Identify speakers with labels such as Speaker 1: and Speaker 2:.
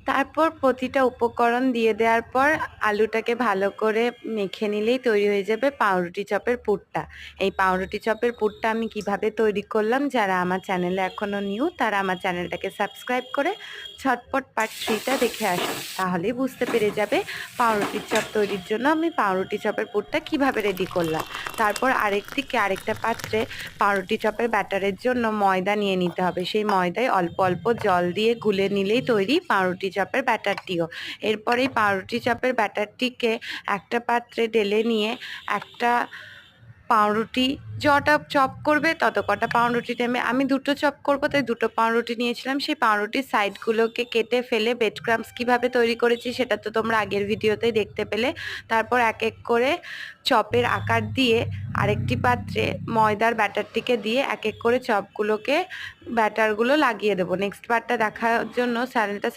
Speaker 1: তারপর প্রতিটা উপকরণ দিয়ে দেওয়ার পর আলুটাকে ভালো করে মেখে নিলেই তৈরি হয়ে যাবে পাউরুটি চপের পুরটা। এই পাউরুটি চপের পুরটা আমি কিভাবে তৈরি করলাম, যারা আমার চ্যানেলে এখনও নিউ তারা আমার চ্যানেলটাকে সাবস্ক্রাইব করে ঝটপট পার্ট 3টা দেখে আসুন, তাহলেই বুঝতে পেরে যাবে পাউরুটির চপ তৈরির জন্য আমি পাউরুটি চপের পুরটা কিভাবে রেডি করলাম। তারপর আরেকটা পাত্রে পাউরুটি চপের ব্যাটারের জন্য ময়দা নিয়ে নিতে হবে। সেই ময়দায় অল্প অল্প জল দিয়ে গুলে নিলেই তৈরি পাউরুটি চপের ব্যাটারটিও। এরপর এই পাউরুটি চপের ব্যাটারটিকে একটা পাত্রে ঢেলে নিয়ে একটা পাউরুটি যটা চপ করবে তত কটা পাউরুটি নেবে। আমি 2টো চপ করবো তাই 2টো পাউরুটি নিয়েছিলাম। সেই পাউরুটির সাইডগুলোকে কেটে ফেলে ব্রেড ক্রাম্বস কীভাবে তৈরি করেছি সেটা তো তোমরা আগের ভিডিওতেই দেখতে পেলে। তারপর এক এক করে চপের আকার দিয়ে আরেকটি পাত্রে ময়দার ব্যাটারটিকে দিয়ে এক এক করে চপগুলোকে ব্যাটারগুলো লাগিয়ে দেবো। নেক্সট পার্টটা দেখার জন্য চ্যানেলটা